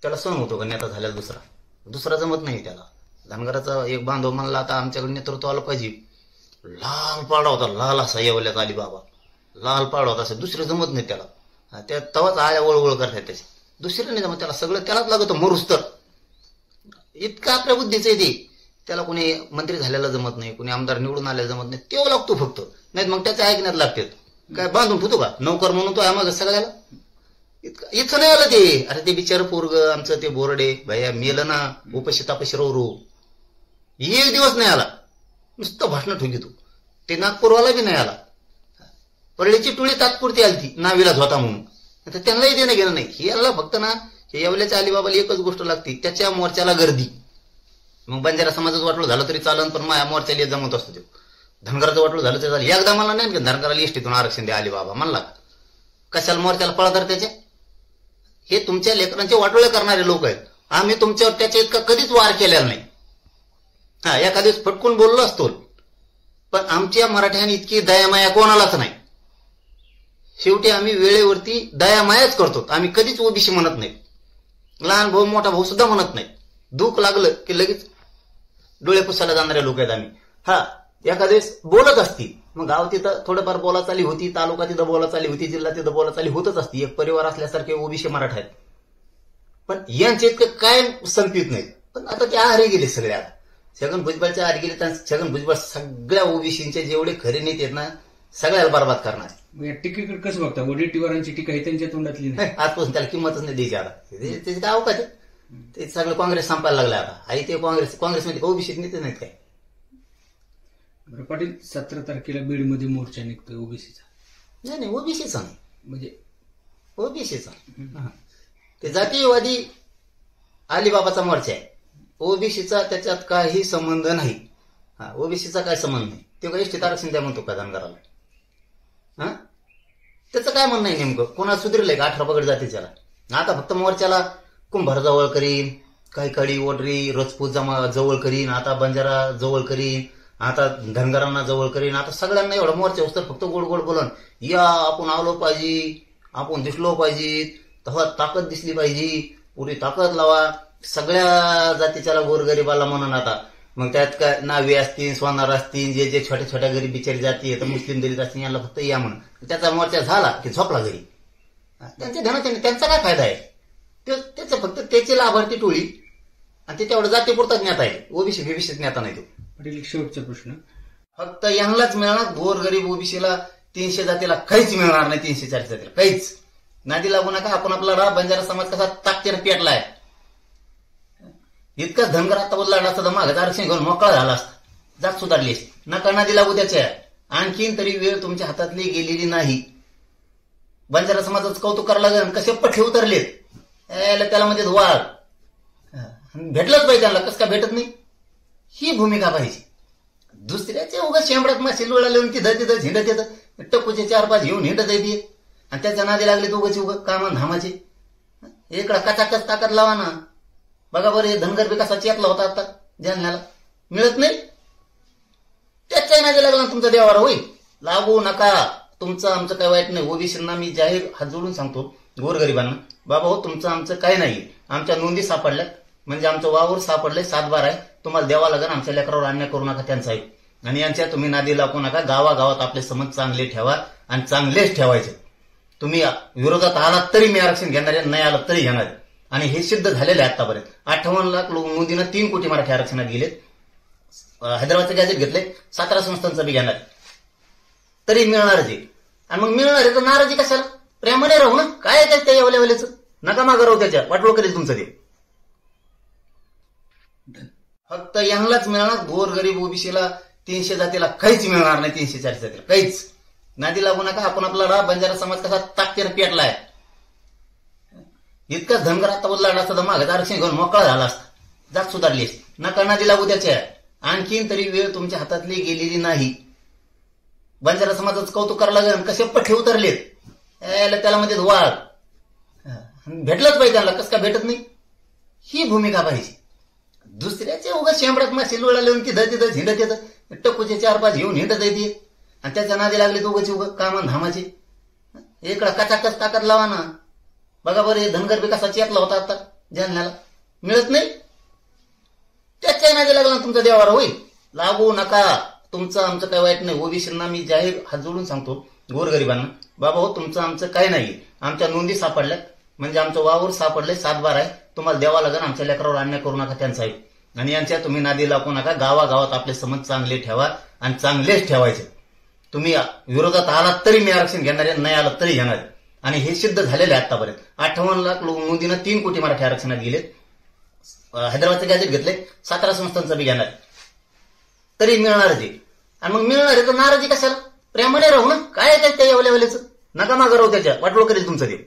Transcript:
त्याला सण होतो का नेता झाल्याला दुसरा जमत नाही त्याला. धनगराचा एक बांधव म्हणला आता आमच्याकडे नेतृत्व आलं पाहिजे. लाल पाडा होता, लाल असा येवल्यात आली बाबा, लाल पाडा होता, असं दुसरं जमत नाही त्याला. त्या तवाच आळ्या वळवळ करतात त्याचे, दुसरं नाही जमत त्याला, सगळं त्यालाच लागतं मरुस तर. इतकं आपल्या बुद्धीचं आहे ते. त्याला कोणी मंत्री झालेला जमत नाही, कोणी आमदार निवडून आलेला जमत नाही, तेव्हा लागतो फक्त. नाही मग त्याच्या ऐकण्यात लागतात. काय बांधून ठेवतो का नौकर म्हणून तो आम्हाला सगळ्याला? इतकं नाही आलं ते. अरे ते बिचार पोरग आमचं ते बोरडे भैया मेलं ना, उपाशी तापाशी रो एक दिवस नाही आला, नुसतं भाषण ठेवली तू. ते नागपूरवाला बी नाही आला. परळीची टोळी तात्पुरती आली ती, नाविलाज होता म्हणून. आता त्यांनाही देणं घेणं नाही. हे याला फक्त ना हे येवल्याच्या अलिबाबाला एकच गोष्ट लागते, त्याच्या मोर्चाला गर्दी. मग बंजारा समाजाचं वाटलं झालं तरी चालन, पण माझ्या मोर्चाला जमत असतो. तो धनगराचं वाटलं झालं तरी चालेल. एकदा मला नाही धनगराला एसटीतून आरक्षण द्या अलिबाबा म्हणला, कशाला मोर्चाला पळतात त्याचे? हे तुमच्या लेकरांचे वाटोळे करणारे लोक आहेत. आम्ही तुमच्यावर त्याच्या इतका कधीच वार केलेला नाही. हा एका दिवस फटकून बोललो असतो, पण आमच्या मराठ्याने इतकी दयामाया कोणालाच नाही. शेवटी आम्ही वेळेवरती दयामायाच करतो. आम्ही कधीच ओबीसी म्हणत नाही, लहान भाऊ मोठा भाऊ सुद्धा म्हणत नाही. दुःख लागलं की लगेच डोळे पुसायला जाणारे लोक आहेत आम्ही. हा एका दिवस बोलत असती, मग गाव तिथं थोडंफार बोला चाली होती, तालुका तिथं बोला चाली होती, जिल्हा तिथं बोला चाली होतच असती. एक परिवार असल्यासारखे ओबीसी मराठा आहेत, पण यांचे इतकं काय संपित नाही. पण आता ते आहारी गेले सगळे. आता छगन भुजबळच्या आहारी गेले. छगन भुजबळ सगळ्या ओबीसीचे जेवढे खरे नेते आहेत ना, सगळ्याला बरबाद करणार. टीकेकडे कसं बघता? वडीटीवारांची टीका ही त्यांच्या तोंडातली नाही. आजपासून त्याला किंमतच नाही द्यायची. आता त्याचे काय अवकाश, ते सगळं काँग्रेस संपायला लागलं आता. आणि ते काँग्रेसमध्ये ओबीसी नेते नाहीत काय. बरं पाटील, 17 तारखेला बीडमध्ये मोर्चा निघतोय ओबीसीचा. नाही ओबीसीचा नाही, म्हणजे ओबीसीचा ते जातीयवादी अलिबाबाचा मोर्चा आहे. ओबीसीचा त्याच्यात काही संबंध नाही. हा ओबीसीचा काय संबंध नाही. ते काही एसटीत आरक्षण द्या म्हणतो का धनगराला? हा त्याचं काय म्हणणं आहे नेमकं? कोणा सुधारलंय का 18 पगड जातीच्याला? आता फक्त मोर्चाला कुंभार जवळ करीन, काही कडी ओढरी रजपूत जवळ करीन, आता बंजारा जवळ करीन, आता धनगरांना जवळ करीन. आता सगळ्यांना एवढा मोर्चा असतो फक्त गोड गोड बोलन, या आपण आलो पाहिजे, आपण दिसलो पाहिजे, तेव्हा ताकद दिसली पाहिजे, पुरी ताकद लावा सगळ्या जातीच्याला गोरगरीबाला म्हणून. आता मग त्यात काय नावे असतील, सोनार असतील, जे जे छोट्या छोट्या गरीब बिचारी जाती तर मुस्लिम दलित असतील, यांना फक्त या म्हणून. त्याचा मोर्चा झाला की झोपला घरी. त्यांच्या ध्यानात त्यांचा काय फायदा आहे? त्याचं फक्त त्याची लाभार्थी टोळी आणि ते तेवढं जातीपुरताच नेता आहे. ओबीसी बीबीसीच नेता नाही तो. पाटील शेवटचा प्रश्न, फक्त यांनाच मिळणार गोरगरीब ओबीसीला 300 जातीला काहीच मिळणार नाही. 340 जातीला काहीच नादी लागू नका. आपण आपला राहा बंजारा समाज कसा ताकदीने पेटलाय. इतकाच धनगर आता बोलला असता तर मागं आरक्षण घेऊन मोकळा झाला असता, जात सुधारली असती. नका नादी लागू त्याच्या. आणखीन तरी वेळ तुमच्या हातातली गेलेली नाही. बंजारा समाजाचं कौतुक करायला लागेल. कसे पठे उतरलेत त्याला म्हणजे वाळ भेटलंच पाहिजे. त्यांना कसं का भेटत नाही? ही भूमिका पाहिजे. दुसऱ्याचे उगाच शेंबड्यात मासे लोळा लिहून तिथं झिंडत येतं, टक्कूचे 4-5 घेऊन हिंडत येते आणि त्याच्या नादी लागले तर उगाच कामान धामाचे. इकडं कचाकच ताकद लावा ना. बघा बरं हे धनगर विकासाचा यातला होता आता जालन्याला, मिळत नाही. त्याच्या नादी लागला तुमचा देवारा होईल. लागू नका. तुमचं आमचं काय वाईट नाही. ओबीसींना मी जाहीर हात जोडून सांगतो, गोरगरिबांना, बाबा हो तुमचं आमचं काय नाही. आमच्या नोंदी सापडल्यात, म्हणजे आमचं वावर सापडलंय, 7-12 आहे. तुम्हाला द्यावा लागेल. आमच्या लेकरावर अन्याय करू नका त्यांचा आहे. आणि यांच्या तुम्ही नादी लागू नका. गावागावात आपले संबंध चांगले ठेवा आणि चांगलेच ठेवायचे. तुम्ही विरोधात आलात तरी मी आरक्षण घेणार आहे, नाही आलात तरी घेणार आहे. आणि हे सिद्ध झालेलं आहे आतापर्यंत. 58 लाख लोक मोदीनं 3 कोटी मराठी आरक्षणात गेलेत. हैदराबादचं गॅजेट घेतलंय, 17 संस्थांचं बी घेणार तरी मिळणारच आहे. आणि मग मिळणार आहे तर नाराजी कशाला? प्रेमाने राहू ना. काय त्या एवल्याचं नका मागं राहू. त्याच्या वाटोळ करेल तुमचं ते. फक्त यांनाच मिळणार गोरगरीब ओबीसीला 300 जातीला काहीच मिळणार नाही. 340 जातीला काहीच नादी लागू नका. आपण आपला राहा बंजारा समाज कसा ताकदीने पेटलाय. इतकाच धनगर आता बोलला असता तर मागं आरक्षण घेऊन मोकळा झाला असता, जात सुधारली असती. नका नादी लागू त्याच्या. आणखीन तरी वेळ तुमच्या हातातली गेलेली नाही. बंजारा समाजाचं कौतुक करायला लागेल. कसे पठे उतरलेत त्याला म्हणजे वाळ भेटलंच पाहिजे. त्यांना कसं का भेटत नाही? ही भूमिका पाहिजे. दुसऱ्याचे उगाच शेंबड्यात मासे लोळा लिहून तिथं झिंडत येतं, टक्कूचे 4-5 घेऊन हिंडत येते आणि त्याच्या नादी लागले तर उगाच कामान धामाचे. इकडं कचाकच ताकद लावा ना. बघा बरं हे धनगर विकासाचा यातला होता आता जालन्याला मिळत नाही, त्याच्या नादी लागला तुमचा देवारा होईल. लागू नका. तुमचं आमचं काय वाईट नाही. ओबीसींना मी जाहीर हात जोडून सांगतो, गोरगरिबांना, बाबा हो तुमचं आमचं काय नाही. आमच्या नोंदी सापडल्यात, म्हणजे आमचं वावर सापडलंय, 7/12 आहे. तुम्हाला द्यावा लागेल. आमच्या लेकरावर अन्याय करू नका त्यांचा आहे. आणि यांच्या तुम्ही नादी लागू नका. गावागावात आपले संबंध चांगले ठेवा आणि चांगलेच ठेवायचे. तुम्ही विरोधात आलात तरी मी आरक्षण घेणार आहे, नाही आलात तरी घेणार आहे. आणि हे सिद्ध झालेलं आहे आतापर्यंत. 58 लाख नोंदीनं 3 कोटी मराठी आरक्षणात गेलेत. हैदराबादचं गॅजेट घेतलंय, 17 संस्थांचं बी घेणार तरी मिळणारच आहे. आणि मग मिळणार आहे तर नाराजी कशाला? प्रेमाने राहू ना. काय आहे त्या एवढ्याचं नका मागं राहू. त्याच्या वाटोळ करेल तुमचं ते.